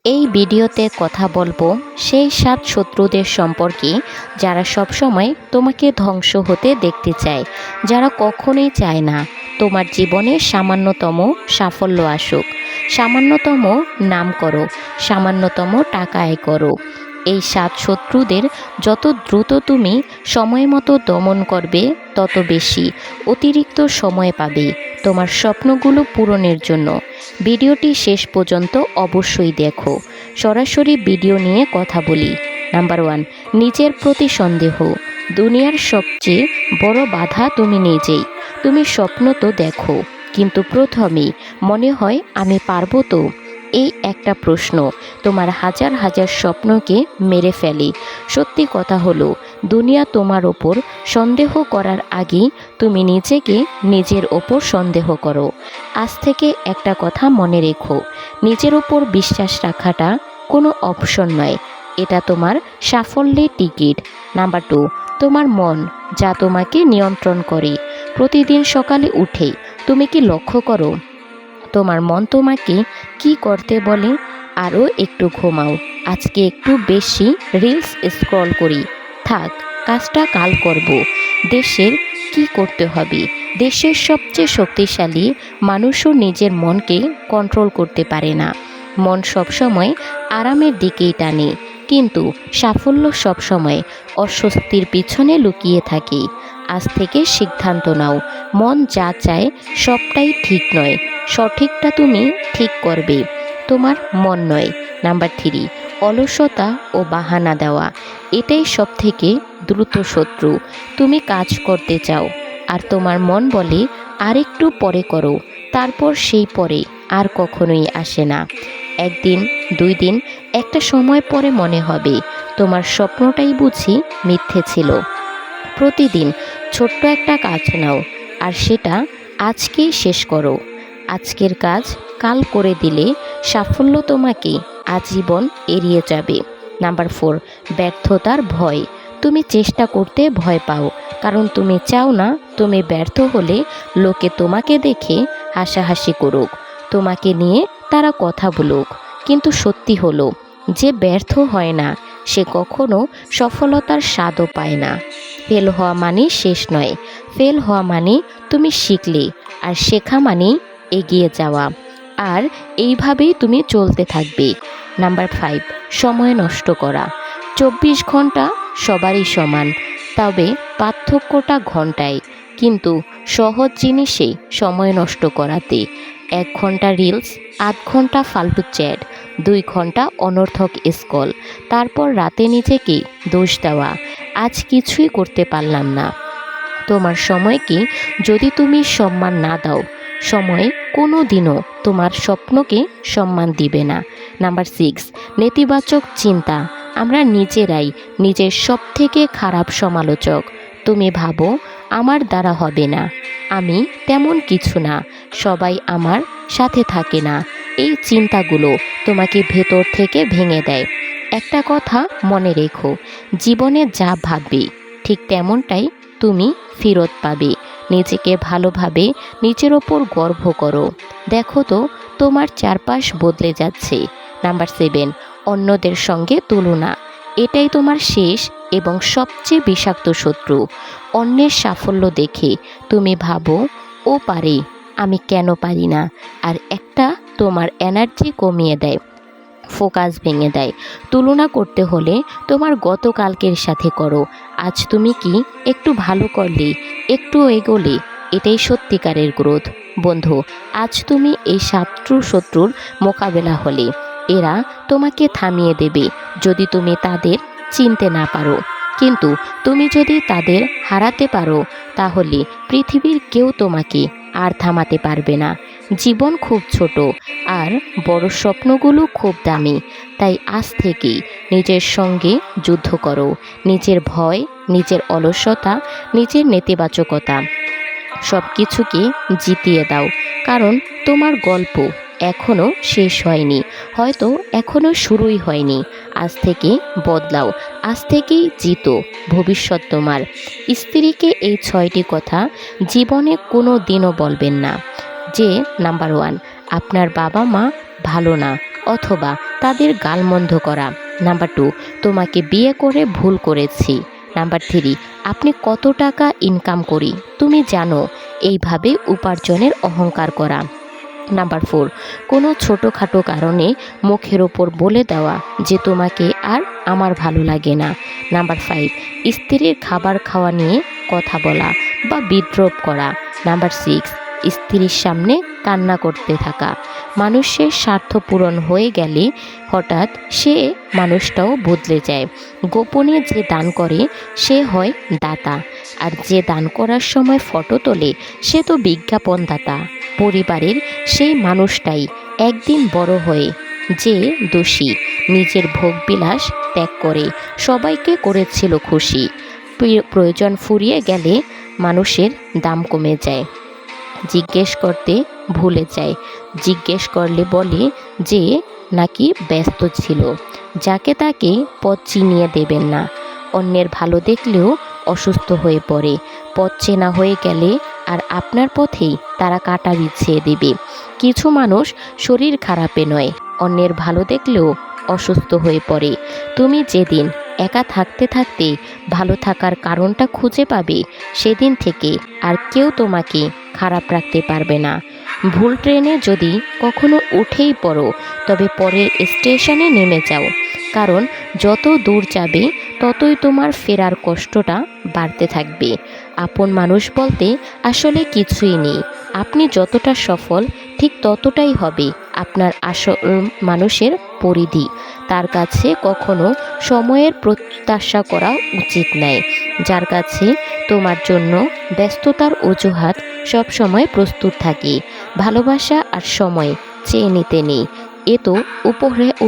এই ভিডিওতে কথা বলবো সেই 7 শত্রুদের সম্পর্কে যারা সবসময় তোমাকে ধ্বংস হতে দেখতে চায়, যারা কখনোই চায় না তোমার জীবনে সামান্যতম সাফল্য আসুক, সামান্যতম নাম করো, সামান্যতম টাকা আয় করো। এই 7 শত্রুদের যত দ্রুত তুমি সময় মতো দমন করবে, তত বেশি অতিরিক্ত সময় পাবে তোমার স্বপ্নগুলো পূরণের জন্য। ভিডিওটি শেষ পর্যন্ত অবশ্যই দেখো। সরাসরি ভিডিও নিয়ে কথা বলি। নাম্বার 1, নিজের প্রতি সন্দেহ। দুনিয়ার সবচেয়ে বড় বাধা তুমি নিজেই। তুমি স্বপ্ন তো দেখো, কিন্তু প্রথমেই মনে হয় আমি পারবো তো। এই একটা প্রশ্ন তোমার হাজার হাজার স্বপ্নকে মেরে ফেলে। সত্যি কথা হলো, দুনিয়া তোমার ওপর সন্দেহ করার আগেই তুমি নিজেকে নিজের ওপর সন্দেহ করো। আজ থেকে একটা কথা মনে রেখো, নিজের ওপর বিশ্বাস রাখাটা কোনো অপশন নয়, এটা তোমার সাফল্যের টিকিট। নাম্বার 2, তোমার মন, যা তোমাকে নিয়ন্ত্রণ করে। প্রতিদিন সকালে উঠে তুমি কি লক্ষ্য করো তোমার মন তোমাকে কি করতে বলে? আরও একটু ঘুমাও, আজকে একটু বেশি রিলস স্ক্রল করি, থাক কাজটা কাল করব। দেশের কি করতে হবে? দেশের সবচেয়ে শক্তিশালী মানুষও নিজের মনকে কন্ট্রোল করতে পারে না। মন সবসময় আরামের দিকেই টানে, কিন্তু সাফল্য সবসময় অস্বস্তির পিছনে লুকিয়ে থাকে। আজ থেকে সিদ্ধান্ত নাও, মন যা চায় সবটাই ঠিক নয়, সঠিকটা তুমি ঠিক করবে, তোমার মন নয়। নাম্বার 3, অলসতা ও বাহানা দেওয়া। এটাই সব থেকে দ্রুত শত্রু। তুমি কাজ করতে চাও আর তোমার মন বলে আর একটু পরে করো, তারপর সেই পরে আর কখনোই আসে না। একদিন, 2 দিন, একটা সময় পরে মনে হবে তোমার স্বপ্নটাই বুঝি মিথ্যে ছিল। প্রতিদিন ছোট্ট একটা কাজ নাও, আর সেটা আজকেই শেষ করো। আজকের কাজ কাল করে দিলে সাফল্য তোমাকে আজীবন এড়িয়ে যাবে। নাম্বার 4, ব্যর্থতার ভয়। তুমি চেষ্টা করতে ভয় পাও, কারণ তুমি চাও না তুমি ব্যর্থ হলে লোকে তোমাকে দেখে হাসাহাসি করুক, তোমাকে নিয়ে তারা কথা বলুক। কিন্তু সত্যি হলো, যে ব্যর্থ হয় না সে কখনো সফলতার স্বাদও পায় না। ফেল হওয়া মানে শেষ নয়, ফেল হওয়া মানে তুমি শিখলে, আর শেখা মানে এগিয়ে যাওয়া। আর এইভাবেই তুমি চলতে থাকবে। নাম্বার 5, সময় নষ্ট করা। 24 ঘন্টা সবারই সমান, তবে পার্থক্যটা ঘন্টায়। কিন্তু সহজ জিনিসে সময় নষ্ট করাতে 1 ঘন্টা রিলস, 8 ঘন্টা ফালতু চ্যাট, 2 ঘন্টা অনর্থক স্ক্রল, তারপর রাতে নিজেকে দোষ দেওয়া, আজ কিছুই করতে পারলাম না। তোমার সময়কে যদি তুমি সম্মান না দাও, সময় কোনো দিনও তোমার স্বপ্নকে সম্মান দিবে না। নাম্বার 6, নেতিবাচক চিন্তা। আমরা নিজেরাই নিজের সব থেকে খারাপ সমালোচক। তুমি ভাবো আমার দ্বারা হবে না, আমি তেমন কিছু না, সবাই আমার সাথে থাকে না। এই চিন্তাগুলো তোমাকে ভেতর থেকে ভেঙে দেয়। একটা কথা মনে রেখো, জীবনে যা ভাববে ঠিক তেমনটাই তুমি ফেরত পাবে। নিজেকে ভালোভাবে, নিজের ওপর গর্ব করো। দেখো তো তোমার চারপাশ বদলে যাচ্ছে। নাম্বার 7, অন্যদের সঙ্গে তুলনা। এটাই তোমার শেষ এবং সবচেয়ে বিষাক্ত শত্রু। অন্যের সাফল্য দেখে তুমি ভাবো ও পারে, আমি কেন পারি না? আর একটা তোমার এনার্জি কমিয়ে দেয়, ফোকাস ভেঙে দেয়। তুলনা করতে হলে তোমার গতকালকের সাথে করো। আজ তুমি কি একটু ভালো করলে, একটু এগোলে, এটাই সত্যিকারের গ্রোথ। বন্ধু, আজ তুমি এই শত্রুর মোকাবেলা হলে এরা তোমাকে থামিয়ে দেবে যদি তুমি তাদের চিনতে না পারো। কিন্তু তুমি যদি তাদের হারাতে পারো, তাহলে পৃথিবীর কেউ তোমাকে আর থামাতে পারবে না। জীবন খুব ছোট, আর বড় স্বপ্নগুলো খুব দামি। তাই আজ থেকেই নিজের সঙ্গে যুদ্ধ করো। নিজের ভয়, নিজের অলসতা, নিজের নেতিবাচকতা, সব কিছুকে জিতিয়ে দাও। কারণ তোমার গল্প এখনও শেষ হয়নি, হয়তো এখনও শুরুই হয়নি। আজ থেকে বদলাও, আজ থেকেই জিতো, ভবিষ্যৎ তোমার। স্ত্রীকে এই 6টি কথা জীবনে কোনো দিনও বলবেন না। যে নাম্বার 1, আপনার বাবা মা ভালো না, অথবা তাদের গালমন্দ করা। নাম্বার 2, তোমাকে বিয়ে করে ভুল করেছি। নাম্বার 3, আপনি কত টাকা ইনকাম করি তুমি জানো, এইভাবে উপার্জনের অহংকার করা। নাম্বার 4, কোনো ছোটোখাটো কারণে মুখের ওপর বলে দেওয়া যে তোমাকে আর আমার ভালো লাগে না। নাম্বার 5, স্ত্রীর খাবার খাওয়া নিয়ে কথা বলা বা বিদ্রূপ করা। নাম্বার 6, স্ত্রীর সামনে কান্না করতে থাকা। মানুষের স্বার্থ পূরণ হয়ে গেলে হঠাৎ সে মানুষটাও বদলে যায়। গোপনে যে দান করে সে হয় দাতা, আর যে দান করার সময় ফটো তোলে সে তো বিজ্ঞাপনদাতা। পরিবারের সেই মানুষটাই একদিন বড় হয়ে যে দোষী, নিজের ভোগবিলাস ত্যাগ করে সবাইকে করেছিল খুশি। প্রয়োজন ফুরিয়ে গেলে মানুষের দাম কমে যায়, জিজ্ঞেস করতে ভুলে যায়। জিজ্ঞেস করলে বলে যে নাকি ব্যস্ত ছিল। যাকে তাকে পথ চিনিয়ে দেবেন না। অন্যের ভালো দেখলেও অসুস্থ হয়ে পড়ে। পথ চেনা হয়ে গেলে আর আপনার পথেই তারা কাঁটা বিছিয়ে দেবে। কিছু মানুষ শরীর খারাপে নয়, অন্যের ভালো দেখলেও অসুস্থ হয়ে পড়ে। তুমি যেদিন একা থাকতে থাকতে ভালো থাকার কারণটা খুঁজে পাবে, সেদিন থেকে আর কেউ তোমাকে খারাপ রাখতে পারবে না। ভুল ট্রেনে যদি কখনো উঠেই পড়ো, তবে পরের স্টেশনে নেমে যাও, কারণ যত দূর যাবে ততই তোমার ফেরার কষ্টটা বাড়তে থাকবে। আপন মানুষ বলতে আসলে কিছুই নেই। আপনি যতটা সফল ঠিক ততটাই হবে আপনার আসল মানুষের পরিধি। তার কাছে কখনো সময়ের প্রত্যাশা করা উচিত নয়, যার কাছে তোমার জন্য ব্যস্ততার অজুহাত সবসময় প্রস্তুত থাকে। ভালোবাসা আর সময় চেয়ে নিতে নেই, এ তো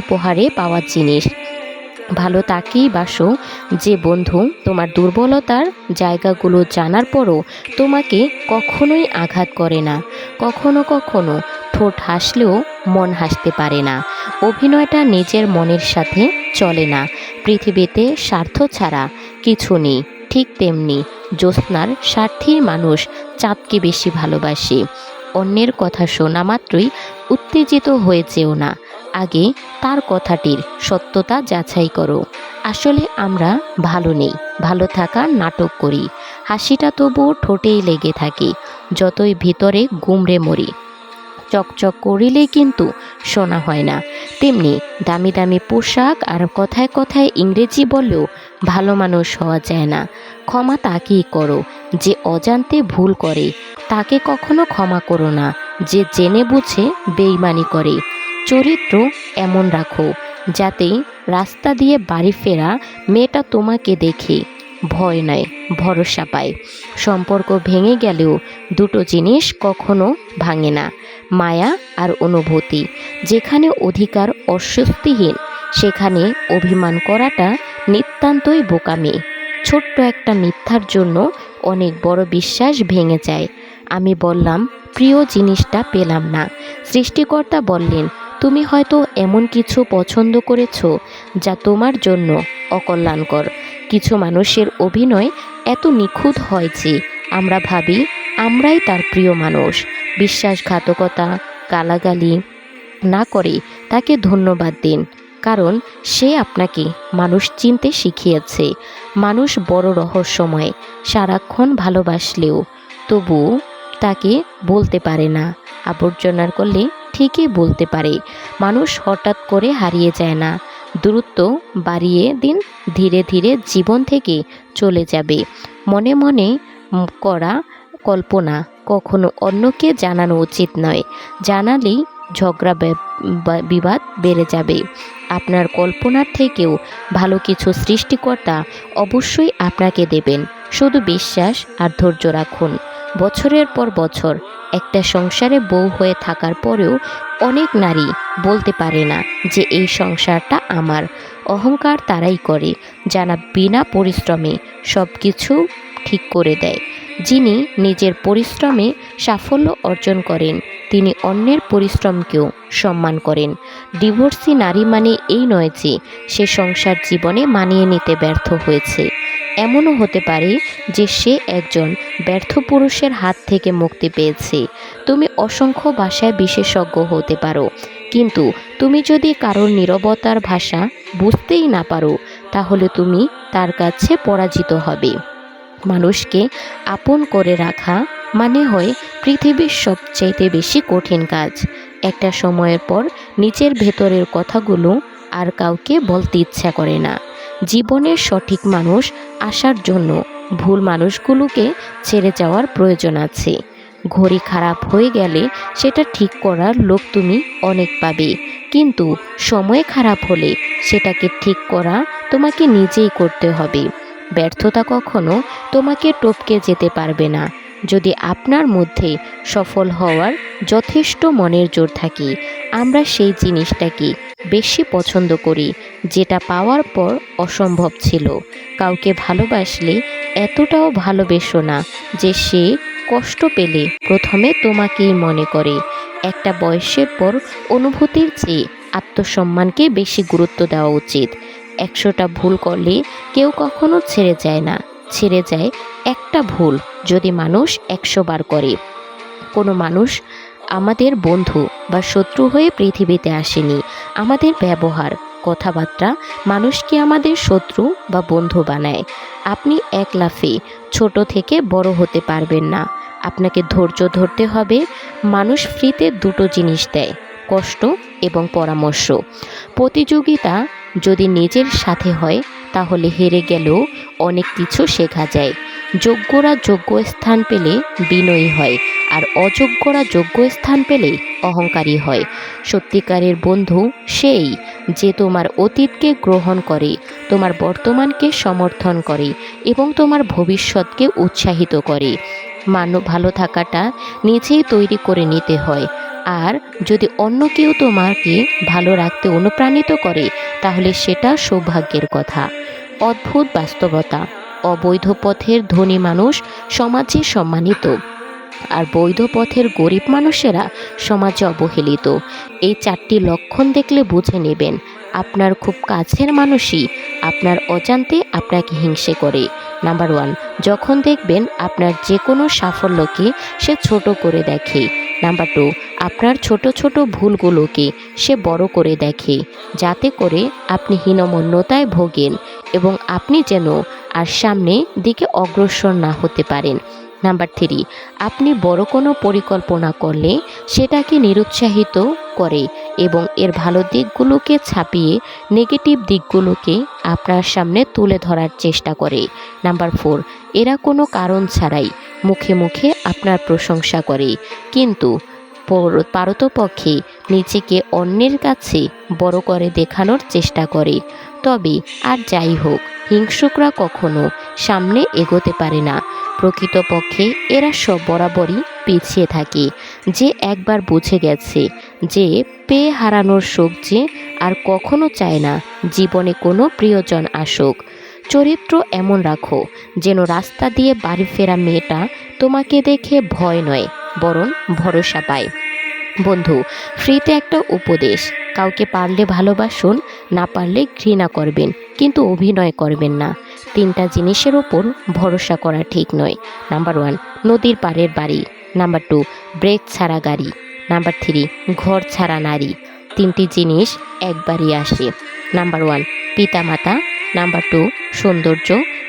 উপহারে পাওয়া জিনিস। ভালো তাকেই বাসো যে বন্ধু তোমার দুর্বলতার জায়গাগুলো জানার পরও তোমাকে কখনোই আঘাত করে না। কখনো কখনো ঠোঁট হাসলেও মন হাসতে পারে না। অভিনয়টা নিজের মনের সাথে চলে না। পৃথিবীতে স্বার্থ ছাড়া কিছু নেই। ঠিক তেমনি জ্যোৎস্নার স্বার্থীর মানুষ চাঁদকে বেশি ভালোবাসে। অন্যের কথা শোনা মাত্রই উত্তেজিত হয়ে যেও না, আগে তার কথাটির সত্যতা যাচাই করো। আসলে আমরা ভালো নেই, ভালো থাকার নাটক করি। হাসিটা তবুও ঠোঁটেই লেগে থাকে, যতই ভিতরে গুমড়ে মরি। চকচক করিলেই কিন্তু শোনা হয় না। তেমনি দামি দামি পোশাক আর কথায় কথায় ইংরেজি বললেও ভালো মানুষ হওয়া যায় না। ক্ষমা তাকেই করো যে অজান্তে ভুল করে, তাকে কখনো ক্ষমা করো না যে জেনে বুঝে বেইমানি করে। চরিত্র এমন রাখো যাতে রাস্তা দিয়ে বাড়ি ফেরা মেয়েটা তোমাকে দেখে ভয় নয় ভরসা পায়। সম্পর্ক ভেঙে গেলেও দুটো জিনিস কখনো ভাঙে না, মায়া আর অনুভূতি। যেখানে অধিকার অস্বস্তিহীন, সেখানে অভিমান করাটা নিতান্তই বোকামি। ছোট্ট একটা মিথ্যার জন্য অনেক বড় বিশ্বাস ভেঙে যায়। আমি বললাম প্রিয় জিনিসটা পেলাম না। সৃষ্টিকর্তা বললেন তুমি হয়তো এমন কিছু পছন্দ করেছো যা তোমার জন্য অকল্যাণকর। কিছু মানুষের অভিনয় এত নিখুঁত হয় যে আমরা ভাবি আমরাই তার প্রিয় মানুষ। বিশ্বাসঘাতকতা, গালাগালি না করে তাকে ধন্যবাদ দিন, কারণ সে আপনাকে মানুষ চিনতে শিখিয়েছে। মানুষ বড় রহস্যময়, সারাক্ষণ ভালোবাসলেও তবুও তাকে বলতে পারে না। আবর্জনার করলে ঠিকই বলতে পারে। মানুষ হঠাৎ করে হারিয়ে যায় না, দূরত্ব বাড়িয়ে দিন, ধীরে ধীরে জীবন থেকে চলে যাবে। মনে মনে করা কল্পনা কখনো অন্যকে জানানো উচিত নয়। জানালেই ঝগড়া বিবাদ বেড়ে যাবে। আপনার কল্পনার থেকেও ভালো কিছু সৃষ্টিকর্তা অবশ্যই আপনাকে দেবেন। শুধু বিশ্বাস আর ধৈর্য রাখুন। বছরের পর বছর একটা সংসারে বউ হয়ে থাকার পরেও অনেক নারী বলতে পারে না যে এই সংসারটা আমার। অহংকার তারাই করে যারা বিনা পরিশ্রমে সব কিছু ঠিক করে দেয়। যিনি নিজের পরিশ্রমে সাফল্য অর্জন করেন, তিনি অন্যের পরিশ্রমকেও সম্মান করেন। ডিভোর্সি নারী মানে এই নয় যে সে সংসার জীবনে মানিয়ে নিতে ব্যর্থ হয়েছে। এমনও হতে পারে যে সে একজন ব্যর্থ পুরুষের হাত থেকে মুক্তি পেয়েছে। তুমি অসংখ্য ভাষায় বিশেষজ্ঞ হতে পারো, কিন্তু তুমি যদি কারোর নীরবতার ভাষা বুঝতেই না পারো, তাহলে তুমি তার কাছে পরাজিত হবে। মানুষকে আপন করে রাখা মানে হয় পৃথিবীর সবচাইতে বেশি কঠিন কাজ। একটা সময়ের পর নিজের ভেতরের কথাগুলো আর কাউকে বলতে ইচ্ছা করে না। জীবনের সঠিক মানুষ আসার জন্য ভুল মানুষগুলোকে ছেড়ে যাওয়ার প্রয়োজন আছে। ঘড়ি খারাপ হয়ে গেলে সেটা ঠিক করার লোক তুমি অনেক পাবে, কিন্তু সময় খারাপ হলে সেটাকে ঠিক করা তোমাকে নিজেই করতে হবে। ব্যর্থতা কখনো তোমাকে টপকে যেতে পারবে না যদি আপনার মধ্যে সফল হওয়ার যথেষ্ট মনের জোর থাকে। আমরা সেই জিনিসটাকে বেশি পছন্দ করি যেটা পাওয়ার পর অসম্ভব ছিল। কাউকে ভালোবাসলে এতটাও ভালোবেসো না যে সে কষ্ট পেলে প্রথমে তোমাকেই মনে করে। একটা বয়সের পর অনুভূতির চেয়ে আত্মসম্মানকে বেশি গুরুত্ব দেওয়া উচিত। 100টা ভুল করলে কেউ কখনো ছেড়ে যায় না, ছেড়ে যায় একটা ভুল যদি মানুষ 100 বার করে। কোনো মানুষ আমাদের বন্ধু বা শত্রু হয়ে পৃথিবীতে আসেনি। আমাদের ব্যবহার, কথাবার্তা মানুষকে আমাদের শত্রু বা বন্ধু বানায়। আপনি এক লাফে ছোট থেকে বড় হতে পারবেন না, আপনাকে ধৈর্য ধরতে হবে। মানুষ ফ্রিতে দুটো জিনিস দেয়, কষ্ট এবং পরামর্শ। প্রতিযোগিতা যদি নিজের সাথে হয় তাহলে হেরে গেলেও অনেক কিছু শেখা যায়। যোগ্যরা যোগ্য স্থান পেলে বিনয়ী হয়, আর অযোগ্যরা যোগ্য স্থান পেলে অহংকারী হয়। সত্যিকারের বন্ধু সেই যে তোমার অতীতকে গ্রহণ করে, তোমার বর্তমানকে সমর্থন করে এবং তোমার ভবিষ্যৎকে উৎসাহিত করে। ভালো থাকাটা নিজেই তৈরি করে নিতে হয়, আর যদি অন্য কেউ তোমাকে ভালো রাখতে অনুপ্রাণিত করে তাহলে সেটা সৌভাগ্যের কথা। অদ্ভুত বাস্তবতা, অবৈধ পথের ধনী মানুষ সমাজে সম্মানিত, আর বৈধ পথের গরিব মানুষেরা সমাজে অবহেলিত। এই 4টি লক্ষণ দেখলে বুঝে নেবেন আপনার খুব কাছের মানুষই আপনার অজান্তে আপনাকে হিংসে করে। নাম্বার 1, যখন দেখবেন আপনার যে কোনো সাফল্যকে সে ছোট করে দেখে। নাম্বার 2, আপনার ছোট ছোট ভুলগুলোকে সে বড় করে দেখে, যাতে করে আপনি হীনমন্যতায় ভোগেন এবং আপনি যেন আর সামনে দিকে অগ্রসর না হতে পারেন। নাম্বার 3, আপনি বড় কোনো পরিকল্পনা করলে সেটাকে নিরুৎসাহিত করে এবং এর ভালো দিকগুলোকে ছাপিয়ে নেগেটিভ দিকগুলোকে আপনার সামনে তুলে ধরার চেষ্টা করে। নাম্বার 4, এরা কোনো কারণ ছাড়াই মুখে মুখে আপনার প্রশংসা করে, কিন্তু পারতপক্ষে নিজেকে অন্যের কাছে বড় করে দেখানোর চেষ্টা করে। তবে আর যাই হোক, হিংসুকরা কখনো সামনে এগোতে পারে না। প্রকৃতপক্ষে এরা সব বরাবরই পিছিয়ে থাকে। যে একবার বুঝে গেছে যে পেয়ে হারানোর শোক যে আর কখনো চায় না জীবনে কোনো প্রিয়জন আসুক। চরিত্র এমন রাখো যেন রাস্তা দিয়ে বাড়ি ফেরা মেয়েটা তোমাকে দেখে ভয় নয় বরং ভরসা পায়। বন্ধু, ফ্রিতে একটা উপদেশ, কাউকে পারলে ভালোবাসুন, না পারলে ঘৃণা করবেন, কিন্তু অভিনয় করবেন না। 3টা জিনিসের ওপর ভরসা করা ঠিক নয়। নাম্বার 1, নদীর পাড়ের বাড়ি। নাম্বার 2, ব্রেক ছাড়া গাড়ি। নাম্বার 3, ঘর ছাড়া নারী। 3টি জিনিস একবারই আসে। নাম্বার 1, পিতামাতা। নাম্বার 2, সৌন্দর্য।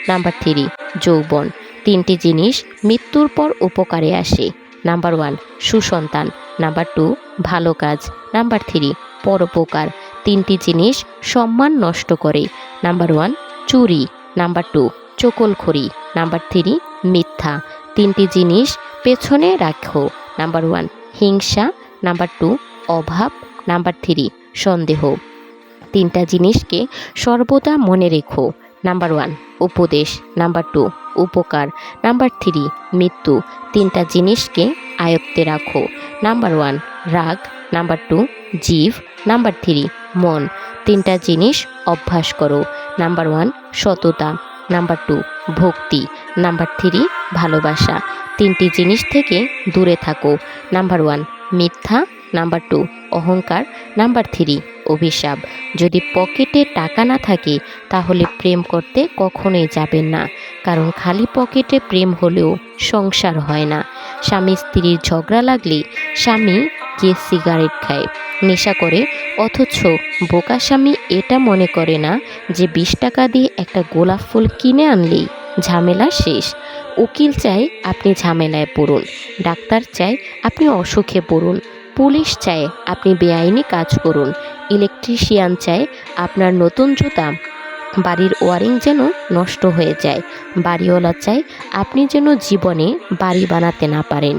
নাম্বার 3, যৌবন। 3টি জিনিস মৃত্যুর পর উপকারে আসে। নাম্বার 1, সুসন্তান। নাম্বার 2, ভালো কাজ। নাম্বার 3, পরোপকার। 3টি জিনিস সম্মান নষ্ট করে। নাম্বার 1, চুরি। নাম্বার 2, চকলখড়ি। নাম্বার 3, মিথ্যা। 3টি জিনিস পেছনে রাখো। নাম্বার 1, হিংসা। নাম্বার 2, অভাব। নাম্বার 3, সন্দেহ। 3টা জিনিসকে সর্বদা মনে রেখো। নাম্বার 1, উপদেশ। নাম্বার 2, উপকার। নাম্বার 3, মৃত্যু। 3টা জিনিসকে আয়ত্তে রাখো। নাম্বার 1, রাগ। নাম্বার 2, জিভ। নাম্বার 3, মন। 3টা জিনিস অভ্যাস করো। নাম্বার 1, সততা। নাম্বার 2, ভক্তি। নাম্বার 3, ভালোবাসা। 3টি জিনিস থেকে দূরে থাকো। নাম্বার 1, মিথ্যা। নাম্বার 2, অহংকার। নাম্বার 3, অভিশাপ। যদি পকেটে টাকা না থাকে তাহলে প্রেম করতে কখনোই যাবেন না, কারণ খালি পকেটে প্রেম হলেও সংসার হয় না। স্বামী স্ত্রীর ঝগড়া লাগলে স্বামী গিয়ে সিগারেট খায়, নেশা করে, অথচ বোকা স্বামী এটা মনে করে না যে 20 টাকা দিয়ে একটা গোলাপ ফুল কিনে আনলেই ঝামেলা শেষ। উকিল চায় আপনি ঝামেলায় পড়ুন, ডাক্তার চায় আপনি অসুখে পড়ুন, পুলিশ চায় আপনি বেআইনি কাজ করুন, ইলেকট্রিশিয়ান চায় আপনার নতুন জুতা বাড়ির ওয়ারিং যেন নষ্ট হয়ে যায়, বাড়িওয়ালা চায় আপনি যেন জীবনে বাড়ি বানাতে না পারেন,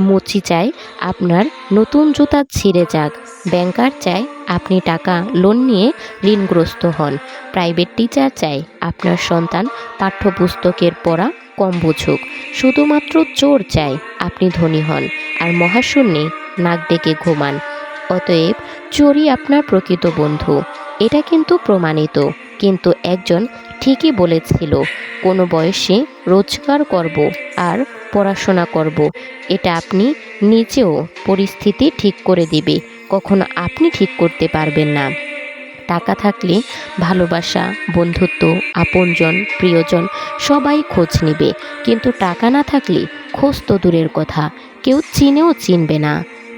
মুচি চায় আপনার নতুন জুতা ছিঁড়ে যাক, ব্যাংকার চায় আপনি টাকা লোন নিয়ে ঋণগ্রস্ত হন, প্রাইভেট টিচার চায় আপনার সন্তান পাঠ্যপুস্তকের পড়া কম বুঝুক, শুধুমাত্র চোর চায় আপনি ধনী হন আর মহাশূন্যে নাক ডেকে ঘুমান। অতএব চোরই আপনার প্রকৃত বন্ধু, এটা কিন্তু প্রমাণিত। কিন্তু একজন ঠিকই বলেছিল, কোনো বয়সে রোজগার করব আর পড়াশোনা করব, এটা আপনি নিজেও পরিস্থিতি ঠিক করে দিবে, কখনো আপনি ঠিক করতে পারবেন না। টাকা থাকলে ভালোবাসা, বন্ধুত্ব, আপনজন, প্রিয়জন সবাই খোঁজ নেবে, কিন্তু টাকা না থাকলে খোঁজ তো দূরের কথা, কেউ চিনেও চিনবে না।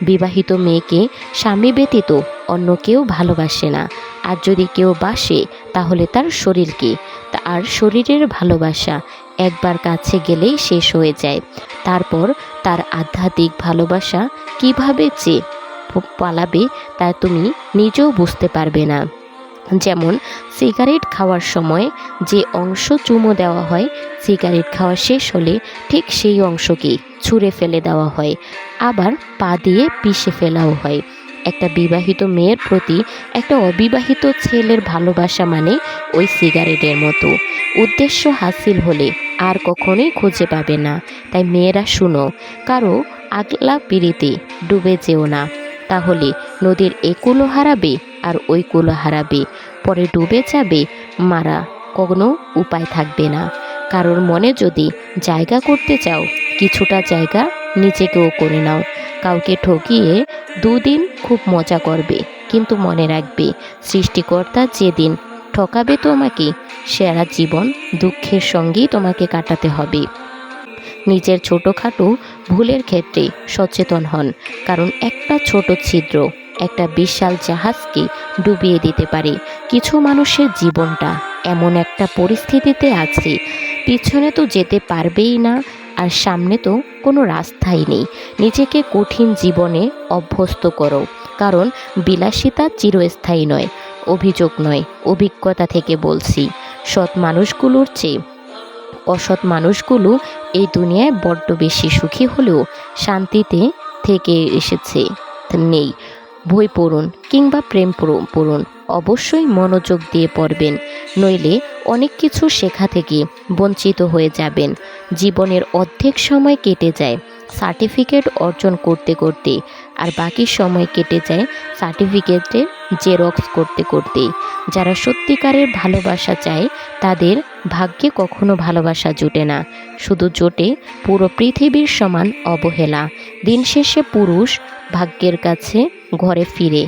বিবাহিত মেয়েকে স্বামী ব্যতীত অন্য কেউ ভালোবাসে না, আর যদি কেউ বাসে তাহলে তার শরীরকে, আর শরীরের ভালোবাসা একবার কাছে গেলেই শেষ হয়ে যায়, তারপর তার আধ্যাত্মিক ভালোবাসা কিভাবে যে পালাবে তা তুমি নিজেও বুঝতে পারবে না। যেমন সিগারেট খাওয়ার সময় যে অংশ চুমো দেওয়া হয়, সিগারেট খাওয়া শেষ হলে ঠিক সেই অংশকেই ছুঁড়ে ফেলে দেওয়া হয়, আবার পা দিয়ে পিষে ফেলাও হয়। একটা বিবাহিত মেয়ের প্রতি একটা অবিবাহিত ছেলের ভালোবাসা মানে ওই সিগারেটের মতো, উদ্দেশ্য হাসিল হলে আর কখনোই খুঁজে পাবে না। তাই মেয়েরা শুনো, কারো আগলা পিড়িতে ডুবে যেও না, তাহলে নদীর একুলও হারাবে আর ওই কুলো হারাবে, পরে ডুবে যাবে মারা, কোনো উপায় থাকবে না। কারোর মনে যদি জায়গা করতে চাও, কিছুটা জায়গা নিজেকেও করে নাও। কাউকে ঠকিয়ে দুদিন খুব মজা করবে, কিন্তু মনে রাখবে সৃষ্টিকর্তা যেদিন ঠকাবে তোমাকে, সারা জীবন দুঃখের সঙ্গেই তোমাকে কাটাতে হবে। নিজের ছোটোখাটো ভুলের ক্ষেত্রে সচেতন হন, কারণ একটা ছোট ছিদ্র একটা বিশাল জাহাজকে ডুবিয়ে দিতে পারে। কিছু মানুষের জীবনটা এমন একটা পরিস্থিতিতে আছে, পিছনে তো যেতে পারবেই না, আর সামনে তো কোনো রাস্তাই নেই। নিজেকে কঠিন জীবনে অভ্যস্ত করো, কারণ বিলাসিতা চিরস্থায়ী নয়। অভিযোগ নয়, অভিজ্ঞতা থেকে বলছি। সৎ মানুষগুলোর চেয়ে অসৎ মানুষগুলো এই দুনিয়ায় বড্ড বেশি সুখী হলেও শান্তিতে থেকে এসেছে নেই। বই পড়ুন কিংবা প্রেম পড়ুন, অবশ্যই মনোযোগ দিয়ে পড়বেন, নইলে অনেক কিছু শেখা থেকে বঞ্চিত হয়ে যাবেন। জীবনের অর্ধেক সময় কেটে যায় সার্টিফিকেট অর্জন করতে করতে, আর বাকি সময় কেটে যায় সার্টিফিকেটের জেরক্স করতে করতে। যারা সত্যিকারের ভালোবাসা চায় তাদের ভাগ্যে কখনো ভালোবাসা জোটে না, শুধু জোটে পুরো পৃথিবীর সমান অবহেলা। দিন শেষে পুরুষ ভাগ্যের কাছে ঘরে ফিরে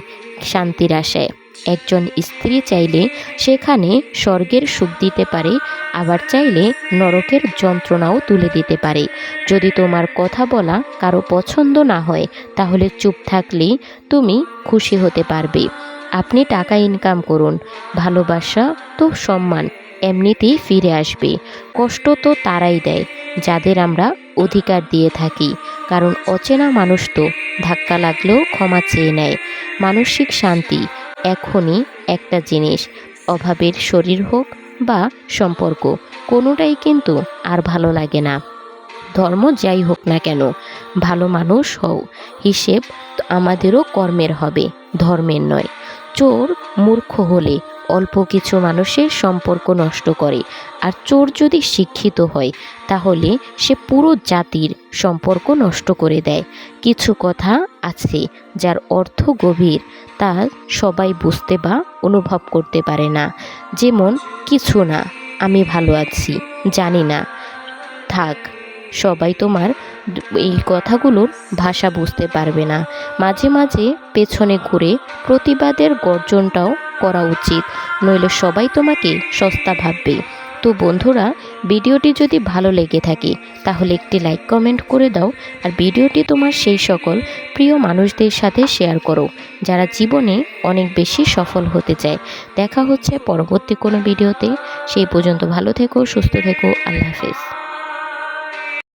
শান্তির আশায়। একজন স্ত্রী চাইলে সেখানে স্বর্গের সুখ দিতে পারে, আবার চাইলে নরকের যন্ত্রণাও তুলে দিতে পারে। যদি তোমার কথা বলা কারো পছন্দ না হয়, তাহলে চুপ থাকলেই তুমি খুশি হতে পারবে। আপনি টাকা ইনকাম করুন, ভালোবাসা তো সম্মান এমনিতেই ফিরে আসবে। কষ্ট তো তারাই দেয় যাদের আমরা অধিকার দিয়ে থাকি, কারণ অচেনা মানুষ তো ধাক্কা লাগলেও ক্ষমা চেয়ে নেয়। মানসিক শান্তি এখনই একটা জিনিস, অভাবের শরীর হোক বা সম্পর্ক, কোনোটাই কিন্তু আর ভালো লাগে না। ধর্ম যাই হোক না কেন, ভালো মানুষ হও, হিসেব আমাদেরও কর্মের হবে, ধর্মের নয়। চোর মূর্খ হলে অল্প কিছু মানুষের সম্পর্ক নষ্ট করে, আর চোর যদি শিক্ষিত হয় তাহলে সে পুরো জাতির সম্পর্ক নষ্ট করে দেয়। কিছু কথা আছে যার অর্থ গভীর, তা সবাই বুঝতে বা অনুভব করতে পারে না। যেমন, কিছু না, আমি ভালো আছি, জানি না, থাক। সবাই তোমার এই কথাগুলোর ভাষা বুঝতে পারবে না। মাঝে মাঝে পেছনে ঘুরে প্রতিবাদের গর্জনটাও করা উচিত, নইলে সবাই তোমাকে সস্তা ভাববে। তো বন্ধুরা, ভিডিওটি যদি ভালো লেগে থাকে তাহলে একটি লাইক কমেন্ট করে দাও, আর ভিডিওটি তোমার সেই সকল প্রিয় মানুষদের সাথে শেয়ার করো যারা জীবনে অনেক বেশি সফল হতে চায়। দেখা হচ্ছে পরবর্তী কোনো ভিডিওতে। সেই পর্যন্ত ভালো থেকো, সুস্থ থেকো। আল্লাহ হাফেজ।